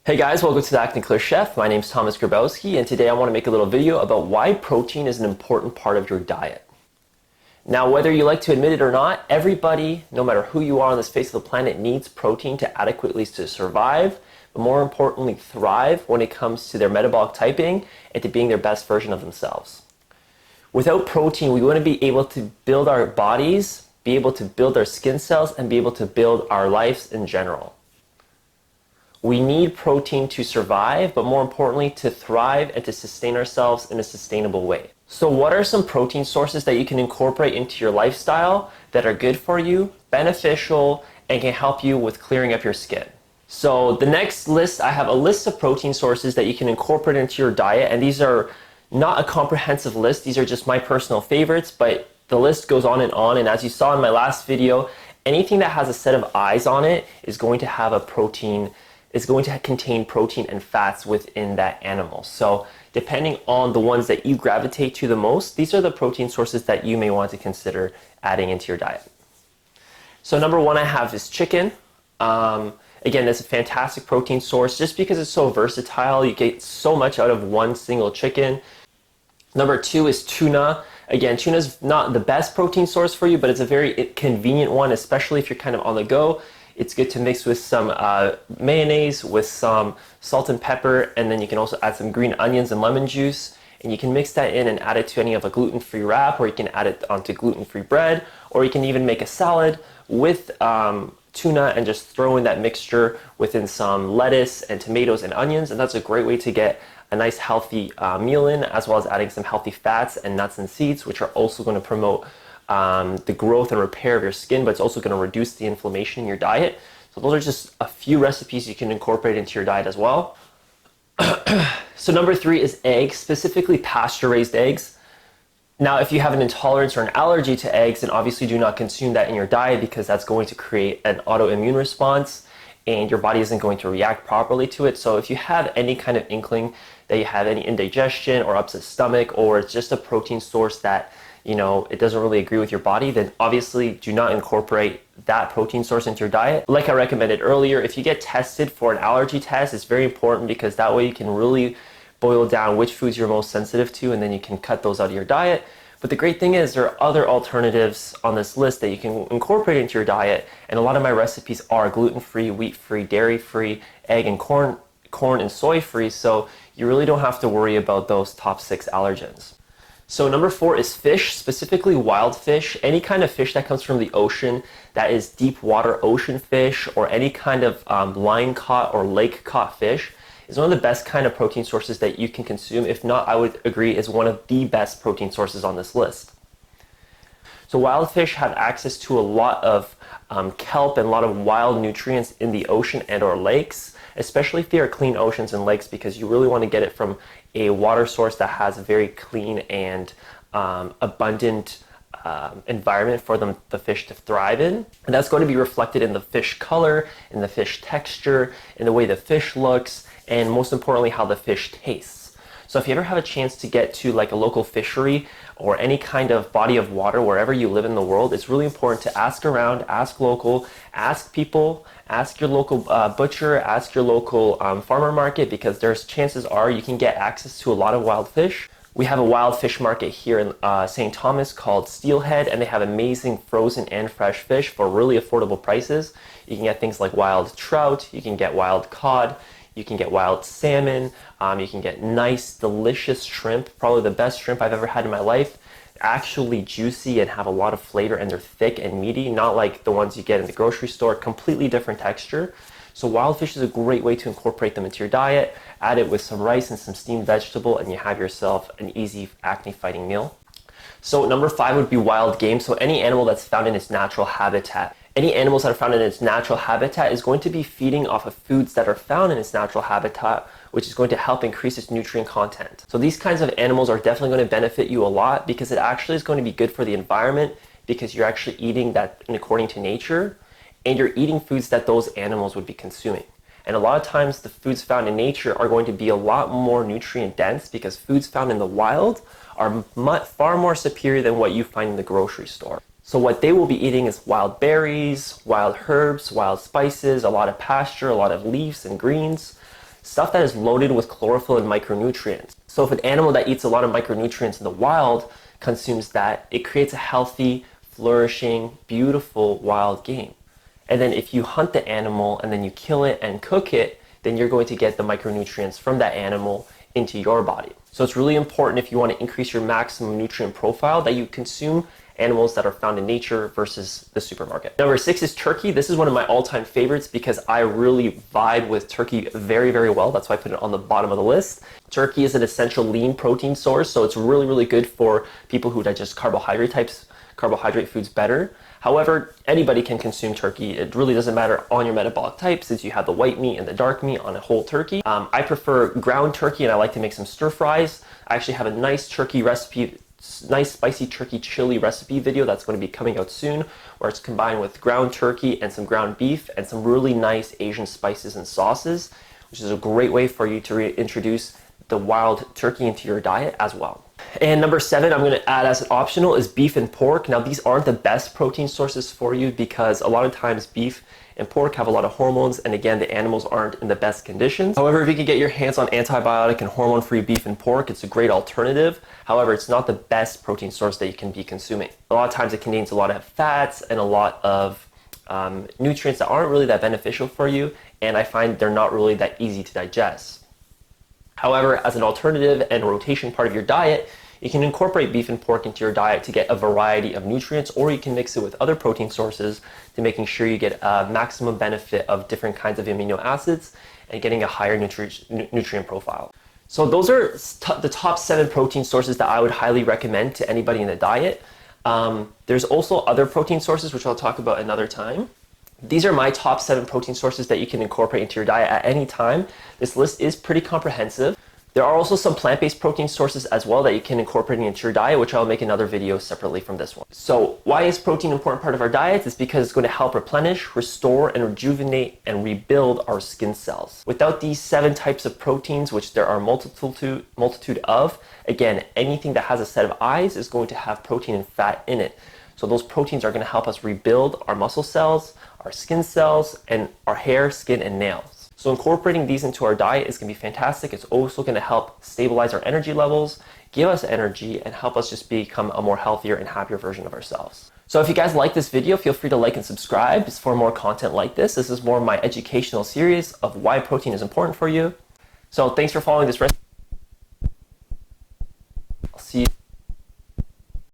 Hey guys, welcome to the Acne Clear Chef. My name is Thomas Grabowski, and today I want to make a little video about why protein is an important part of your diet. Now, whether you like to admit it or not, everybody, no matter who you are on this face of the planet, needs protein to adequately survive, but more importantly, thrive when it comes to their metabolic typing and to being their best version of themselves. Without protein, we wouldn't be able to build our bodies, be able to build our skin cells, and be able to build our lives in general. We need protein to survive, but more importantly, to thrive and to sustain ourselves in a sustainable way. So what are some protein sources that you can incorporate into your lifestyle that are good for you, beneficial, and can help you with clearing up your skin? So the next list, I have a list of protein sources that you can incorporate into your diet, and these are not a comprehensive list. These are just my personal favorites, but the list goes on, and as you saw in my last video, anything that has a set of eyes on it is going to have a protein, is going to contain protein and fats within that animal. So depending on the ones that you gravitate to the most, these are the protein sources that you may want to consider adding into your diet. So number one I have is chicken. Again, it's a fantastic protein source just because it's so versatile. You get so much out of one single chicken. Number two is tuna. Again, tuna is not the best protein source for you, but it's a very convenient one, especially if you're kind of on the go. It's good to mix with some mayonnaise, with some salt and pepper, and then you can also add some green onions and lemon juice. And you can mix that in and add it to any of a gluten-free wrap, or you can add it onto gluten-free bread, or you can even make a salad with tuna and just throw in that mixture within some lettuce and tomatoes and onions. And that's a great way to get a nice healthy meal in, as well as adding some healthy fats and nuts and seeds, which are also going to promote the growth and repair of your skin, but it's also going to reduce the inflammation in your diet. So those are just a few recipes you can incorporate into your diet as well. So number three is eggs, specifically pasture-raised eggs. Now, if you have an intolerance or an allergy to eggs, then obviously do not consume that in your diet, because that's going to create an autoimmune response and your body isn't going to react properly to it. So if you have any kind of inkling that you have any indigestion or upset stomach, or it's just a protein source that it doesn't really agree with your body, then obviously do not incorporate that protein source into your diet. Like I recommended earlier, if you get tested for an allergy test, it's very important, because that way you can really boil down which foods you're most sensitive to, and then you can cut those out of your diet. But the great thing is there are other alternatives on this list that you can incorporate into your diet, and a lot of my recipes are gluten-free, wheat-free, dairy-free, egg and corn and soy-free, so you really don't have to worry about those top 6 allergens. So number 4 is fish, specifically wild fish. Any kind of fish that comes from the ocean, that is deep water ocean fish, or any kind of line caught or lake caught fish, is one of the best kind of protein sources that you can consume. If not, I would agree is one of the best protein sources on this list. So wild fish have access to a lot of kelp and a lot of wild nutrients in the ocean and or lakes, especially if they are clean oceans and lakes, because you really want to get it from a water source that has a very clean and abundant environment for the fish to thrive in. And that's going to be reflected in the fish color, in the fish texture, in the way the fish looks, and most importantly, how the fish tastes. So if you ever have a chance to get to like a local fishery or any kind of body of water wherever you live in the world, it's really important to ask around, ask local, ask people, ask your local butcher, ask your local farmer market, because there's chances are you can get access to a lot of wild fish. We have a wild fish market here in St. Thomas called Steelhead, and they have amazing frozen and fresh fish for really affordable prices. You can get things like wild trout, you can get wild cod, you can get wild salmon, you can get nice, delicious shrimp, probably the best shrimp I've ever had in my life. Actually juicy and have a lot of flavor, and they're thick and meaty, not like the ones you get in the grocery store, completely different texture. So wild fish is a great way to incorporate them into your diet. Add it with some rice and some steamed vegetable, and you have yourself an easy acne fighting meal. So number 5 would be wild game. So any animal that's found in its natural habitat. Any animals that are found in its natural habitat is going to be feeding off of foods that are found in its natural habitat, which is going to help increase its nutrient content. So these kinds of animals are definitely going to benefit you a lot, because it actually is going to be good for the environment, because you're actually eating that according to nature, and you're eating foods that those animals would be consuming. And a lot of times the foods found in nature are going to be a lot more nutrient dense, because foods found in the wild are far more superior than what you find in the grocery store. So what they will be eating is wild berries, wild herbs, wild spices, a lot of pasture, a lot of leaves and greens. stuff that is loaded with chlorophyll and micronutrients. So if an animal that eats a lot of micronutrients in the wild consumes that, it creates a healthy, flourishing, beautiful wild game. And then if you hunt the animal and then you kill it and cook it, then you're going to get the micronutrients from that animal into your body. So it's really important, if you want to increase your maximum nutrient profile, that you consume animals that are found in nature versus the supermarket. Number 6 is turkey. This is one of my all-time favorites because I really vibe with turkey very, very well. That's why I put it on the bottom of the list. Turkey is an essential lean protein source, so it's really, really good for people who digest carbohydrate foods better. However, anybody can consume turkey. It really doesn't matter on your metabolic type, since you have the white meat and the dark meat on a whole turkey. I prefer ground turkey, and I like to make some stir fries. I actually have a nice turkey recipe, nice spicy turkey chili recipe video that's going to be coming out soon, where it's combined with ground turkey and some ground beef and some really nice Asian spices and sauces, which is a great way for you to reintroduce the wild turkey into your diet as well. And number 7, I'm going to add as an optional, is beef and pork. Now, these aren't the best protein sources for you because a lot of times beef and pork have a lot of hormones, and again, the animals aren't in the best conditions. However, if you can get your hands on antibiotic and hormone-free beef and pork, it's a great alternative. However, it's not the best protein source that you can be consuming. A lot of times it contains a lot of fats and a lot of nutrients that aren't really that beneficial for you, and I find they're not really that easy to digest. However, as an alternative and rotation part of your diet, you can incorporate beef and pork into your diet to get a variety of nutrients, or you can mix it with other protein sources to making sure you get a maximum benefit of different kinds of amino acids and getting a higher nutrient profile. So those are the top 7 protein sources that I would highly recommend to anybody in the diet. There's also other protein sources, which I'll talk about another time. These are my top 7 protein sources that you can incorporate into your diet at any time. This list is pretty comprehensive. There are also some plant-based protein sources as well that you can incorporate into your diet, which I'll make another video separately from this one. So why is protein an important part of our diet? It's because it's going to help replenish, restore, and rejuvenate and rebuild our skin cells. Without these 7 types of proteins, which there are multitude of, again, anything that has a set of eyes is going to have protein and fat in it. So those proteins are going to help us rebuild our muscle cells, our skin cells, and our hair, skin, and nails. So incorporating these into our diet is going to be fantastic. It's also going to help stabilize our energy levels, give us energy, and help us just become a more healthier and happier version of ourselves. So if you guys like this video, feel free to like and subscribe for more content like this. This is more of my educational series of why protein is important for you. So thanks for following this recipe. I'll see you.